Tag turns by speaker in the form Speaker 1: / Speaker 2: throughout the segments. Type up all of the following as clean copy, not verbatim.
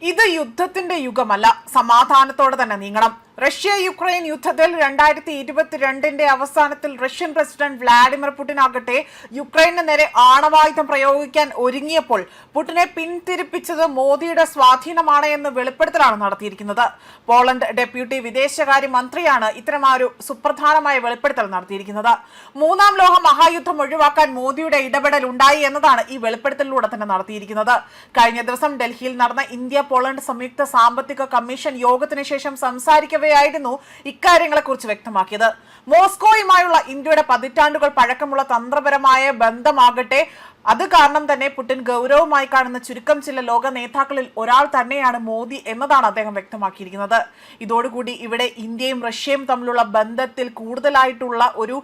Speaker 1: ഇത് യുദ്ധത്തിന്റെ യുഗമല്ല, സമാധാനത്തോടെ തന്നെ നീങ്ങണം. റഷ്യ യുക്രൈൻ യുദ്ധത്തിൽ 2022 അവസാനത്തിൽ റഷ്യൻ പ്രസിഡന്റ് വ്ളാഡിമിർ പുടിൻ ആകട്ടെ യുക്രൈനു നേരെ ആണവായുധം പ്രയോഗിക്കാൻ ഒരുങ്ങിയപ്പോൾ പുടിനെ പിന്തിരിപ്പിച്ചത് മോദിയുടെ സ്വാധീനമാണ് എന്ന് വെളിപ്പെടുത്തലാണ് നടത്തിയിരിക്കുന്നത്. പോളണ്ട് ഡെപ്യൂട്ടി വിദേശകാര്യ മന്ത്രിയാണ് ഇത്തരമൊരു സുപ്രധാനമായ വെളിപ്പെടുത്തൽ നടത്തിയിരിക്കുന്നത്. മൂന്നാം ലോക മഹായുദ്ധം ഒഴിവാക്കാൻ മോദിയുടെ ഇടപെടൽ ഉണ്ടായി എന്നതാണ് ഈ വെളിപ്പെടുത്തലിലൂടെ തന്നെ നടത്തിയിരിക്കുന്നത്. കഴിഞ്ഞ ദിവസം ഡൽഹിയിൽ നടന്ന ഇന്ത്യ പോളണ്ട് സംയുക്ത സാമ്പത്തിക കമ്മീഷൻ യോഗത്തിന് ശേഷം സംസാരിക്കവെയായിരുന്നു ഇക്കാര്യങ്ങളെക്കുറിച്ച് വ്യക്തമാക്കിയത്. മോസ്കോയുമായുള്ള ഇന്ത്യയുടെ പതിറ്റാണ്ടുകൾ പഴക്കമുള്ള തന്ത്രപരമായ ബന്ധമാകട്ടെ അത് കാരണം തന്നെ പുടിൻ ഗൗരവമായി കാണുന്ന ചുരുക്കം ചില ലോക നേതാക്കളിൽ ഒരാൾ തന്നെയാണ് മോദി എന്നതാണ് അദ്ദേഹം വ്യക്തമാക്കിയിരിക്കുന്നത്. ഇതോടുകൂടി ഇവിടെ ഇന്ത്യയും റഷ്യയും തമ്മിലുള്ള ബന്ധത്തിൽ കൂടുതലായിട്ടുള്ള ഒരു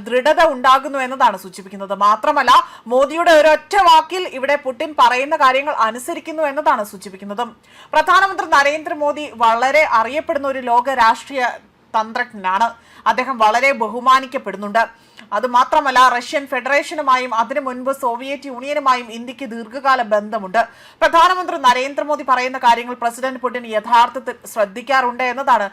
Speaker 1: ദൃഢത ഉണ്ടാകുന്നു എന്നതാണ് സൂചിപ്പിക്കുന്നത്. മാത്രമല്ല, മോദിയുടെ ഒരൊറ്റ വാക്കിൽ ഇവിടെ പുടിൻ പറയുന്ന കാര്യങ്ങൾ അനുസരിക്കുന്നു എന്നതാണ് സൂചിപ്പിക്കുന്നത്. പ്രധാനമന്ത്രി നരേന്ദ്രമോദി വളരെ അറിയപ്പെടുന്ന ഒരു ലോക രാഷ്ട്രീയ തന്ത്രജ്ഞനാണ്. അദ്ദേഹം വളരെ ബഹുമാനിക്കപ്പെടുന്നുണ്ട്. അതുമാത്രമല്ല, റഷ്യൻ ഫെഡറേഷനുമായും അതിനു മുൻപ് സോവിയറ്റ് യൂണിയനുമായും ഇന്ത്യക്ക് ദീർഘകാല ബന്ധമുണ്ട്. പ്രധാനമന്ത്രി നരേന്ദ്രമോദി പറയുന്ന കാര്യങ്ങൾ പ്രസിഡന്റ് പുടിൻ യഥാർത്ഥത്തിൽ ശ്രദ്ധിക്കാറുണ്ട് എന്നതാണ്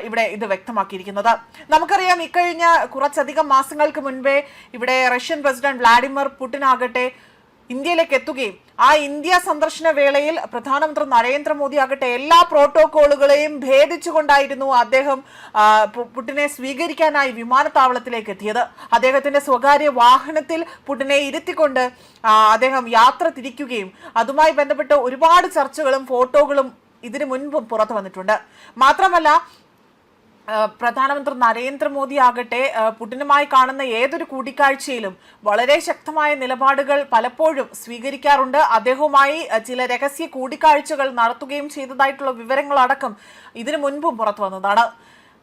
Speaker 1: ഇവിടെ ഇത് വ്യക്തമാക്കിയിരിക്കുന്നത്. നമുക്കറിയാം, ഇക്കഴിഞ്ഞ കുറച്ചധികം മാസങ്ങൾക്ക് മുൻപേ ഇവിടെ റഷ്യൻ പ്രസിഡന്റ് വ്ളാഡിമിർ പുടിൻ ആകട്ടെ ഇന്ത്യയിലേക്ക് എത്തുകയും ആ ഇന്ത്യ സന്ദർശന വേളയിൽ പ്രധാനമന്ത്രി നരേന്ദ്രമോദി ആകട്ടെ എല്ലാ പ്രോട്ടോകോളുകളെയും ഭേദിച്ചുകൊണ്ടായിരുന്നു അദ്ദേഹം പുടിനെ സ്വീകരിക്കാനായി വിമാനത്താവളത്തിലേക്ക് എത്തിയത്. അദ്ദേഹത്തിന്റെ സ്വകാര്യ വാഹനത്തിൽ പുടിനെ ഇരുത്തിക്കൊണ്ട് അദ്ദേഹം യാത്ര തിരിക്കുകയും അതുമായി ബന്ധപ്പെട്ട് ഒരുപാട് ചർച്ചകളും ഫോട്ടോകളും ഇതിനു മുൻപും പുറത്തു വന്നിട്ടുണ്ട്. മാത്രമല്ല, പ്രധാനമന്ത്രി നരേന്ദ്രമോദി ആകട്ടെ പുടിനുമായി കാണുന്ന ഏതൊരു കൂടിക്കാഴ്ചയിലും വളരെ ശക്തമായ നിലപാടുകൾ പലപ്പോഴും സ്വീകരിക്കാറുണ്ട്. അദ്ദേഹവുമായി ചില രഹസ്യ കൂടിക്കാഴ്ചകൾ നടത്തുകയും ചെയ്തതായിട്ടുള്ള വിവരങ്ങളടക്കം ഇതിനു മുൻപും പുറത്തു വന്നതാണ്.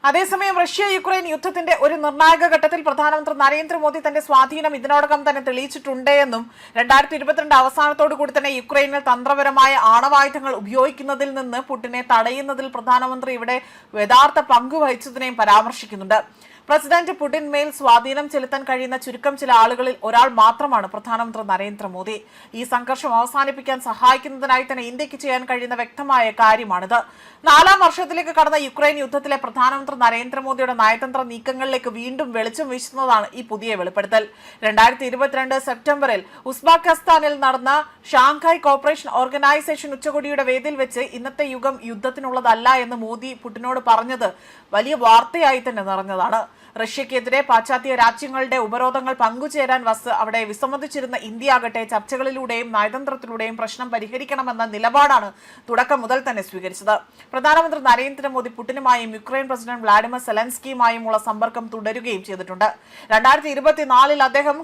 Speaker 1: അതേസമയം റഷ്യ യുക്രൈൻ യുദ്ധത്തിന്റെ ഒരു നിർണായക ഘട്ടത്തിൽ പ്രധാനമന്ത്രി നരേന്ദ്രമോദി തന്റെ സ്വാധീനം ഇതിനോടകം തന്നെ തെളിയിച്ചിട്ടുണ്ട് എന്നും 2022 അവസാനത്തോടു കൂടി തന്നെ യുക്രൈനിൽ തന്ത്രപരമായ ആണവായുധങ്ങൾ ഉപയോഗിക്കുന്നതിൽ നിന്ന് പുടിനെ തടയുന്നതിൽ പ്രധാനമന്ത്രി ഇവിടെ യഥാർത്ഥ പങ്കുവഹിച്ചതിനെയും പരാമർശിക്കുന്നുണ്ട്. പ്രസിഡന്റ് പുടിൻമേൽ സ്വാധീനം ചെലുത്താൻ കഴിയുന്ന ചുരുക്കം ചില ആളുകളിൽ ഒരാൾ മാത്രമാണ് പ്രധാനമന്ത്രി നരേന്ദ്രമോദി. ഈ സംഘർഷം അവസാനിപ്പിക്കാൻ സഹായിക്കുന്നതിനായി തന്നെ ഇന്ത്യക്ക് ചെയ്യാൻ കഴിയുന്ന വ്യക്തമായ കാര്യമാണിത്. 4ാം വർഷത്തിലേക്ക് കടന്ന യുക്രൈൻ യുദ്ധത്തിലെ പ്രധാനമന്ത്രി നരേന്ദ്രമോദിയുടെ നയതന്ത്ര നീക്കങ്ങളിലേക്ക് വീണ്ടും വെളിച്ചം വീശുന്നതാണ് ഈ പുതിയ വെളിപ്പെടുത്തൽ. 2022 സെപ്റ്റംബറിൽ ഉസ്ബെക്കിസ്ഥാനിൽ നടന്ന ഷാങ്ഹായ് കോർപ്പറേഷൻ ഓർഗനൈസേഷൻ ഉച്ചകോടിയുടെ വേദിയിൽ വെച്ച് ഇന്നത്തെ യുഗം യുദ്ധത്തിനുള്ളതല്ല എന്ന് മോദി പുടിനോട് പറഞ്ഞത് വലിയ വാർത്തയായി തന്നെ നിറഞ്ഞതാണ്. റഷ്യക്കെതിരെ പാശ്ചാത്യ രാജ്യങ്ങളുടെ ഉപരോധങ്ങൾ പങ്കുചേരാൻ അവിടെ വിസമ്മതിച്ചിരുന്ന ഇന്ത്യ ആകട്ടെ ചർച്ചകളിലൂടെയും നയതന്ത്രത്തിലൂടെയും പ്രശ്നം പരിഹരിക്കണമെന്ന നിലപാടാണ് തുടക്കം മുതൽ തന്നെ സ്വീകരിച്ചത്. പ്രധാനമന്ത്രി നരേന്ദ്രമോദി പുടിനുമായും യുക്രൈൻ പ്രസിഡന്റ് വ്ളാഡിമിർ സെലൻസ്കിയുമായുമുള്ള സമ്പർക്കം തുടരുകയും ചെയ്തിട്ടുണ്ട്. 2024 അദ്ദേഹം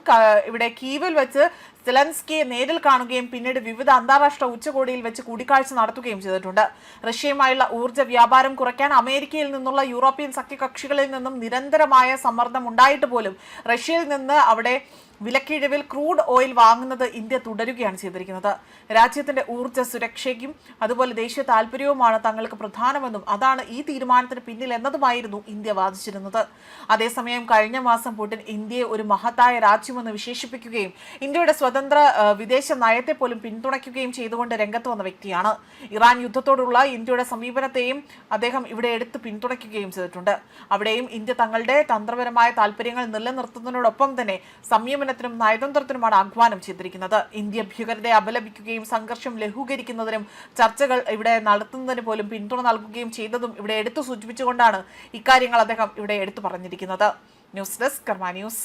Speaker 1: ഇവിടെ കീവിൽ വെച്ച് സെലൻസ്കിയെ നേരിൽ കാണുകയും പിന്നീട് വിവിധ അന്താരാഷ്ട്ര ഉച്ചകോടിയിൽ വെച്ച് കൂടിക്കാഴ്ച നടത്തുകയും ചെയ്തിട്ടുണ്ട്. റഷ്യയുമായുള്ള ഊർജ്ജ വ്യാപാരം കുറയ്ക്കാൻ അമേരിക്കയിൽ നിന്നുള്ള യൂറോപ്യൻ സഖ്യകക്ഷികളിൽ നിന്നും നിരന്തരമായ സമ്മർദ്ദം ഉണ്ടായിട്ട് പോലും റഷ്യയിൽ നിന്ന് അവിടെ വിലക്കിഴിവിൽ ക്രൂഡ് ഓയിൽ വാങ്ങുന്നത് ഇന്ത്യ തുടരുകയാണ് ചെയ്തിരിക്കുന്നത്. രാജ്യത്തിന്റെ ഊർജ്ജ സുരക്ഷയ്ക്കും അതുപോലെ ദേശീയ താല്പര്യവുമാണ് തങ്ങൾക്ക് പ്രധാനമെന്നും അതാണ് ഈ തീരുമാനത്തിന് പിന്നിൽ എന്നതുമായിരുന്നു ഇന്ത്യ വാദിച്ചിരുന്നത്. അതേസമയം കഴിഞ്ഞ മാസം പുടിൻ ഇന്ത്യയെ ഒരു മഹത്തായ രാജ്യമെന്ന് വിശേഷിപ്പിക്കുകയും ഇന്ത്യയുടെ സ്വതന്ത്ര വിദേശ നയത്തെ പോലും പിന്തുണയ്ക്കുകയും ചെയ്തുകൊണ്ട് രംഗത്ത് വന്ന വ്യക്തിയാണ്. ഇറാൻ യുദ്ധത്തോടുള്ള ഇന്ത്യയുടെ സമീപനത്തെയും അദ്ദേഹം ഇവിടെ എടുത്ത് പിന്തുണയ്ക്കുകയും ചെയ്തിട്ടുണ്ട്. അവിടെയും ഇന്ത്യ തങ്ങളുടെ തന്ത്രപരമായ താല്പര്യങ്ങൾ നിലനിർത്തുന്നതിനോടൊപ്പം തന്നെ സംയമനത്തിനും നയതന്ത്രത്തിനുമാണ് ആഹ്വാനം ചെയ്തിരിക്കുന്നത്. ഇന്ത്യ ഭീകരതയെ അപലപിക്കുകയും സംഘർഷം ലഘൂകരിക്കുന്നതിനും ചർച്ചകൾ ഇവിടെ നടത്തുന്നതിന് പോലും പിന്തുണ നൽകുകയും ചെയ്തതും ഇവിടെ എടുത്തു സൂചിപ്പിച്ചുകൊണ്ടാണ് ഇക്കാര്യങ്ങൾ അദ്ദേഹം ഇവിടെ എടുത്തു പറഞ്ഞിരിക്കുന്നത്. ന്യൂസ് ഡെസ്ക് കർമ്മ ന്യൂസ്.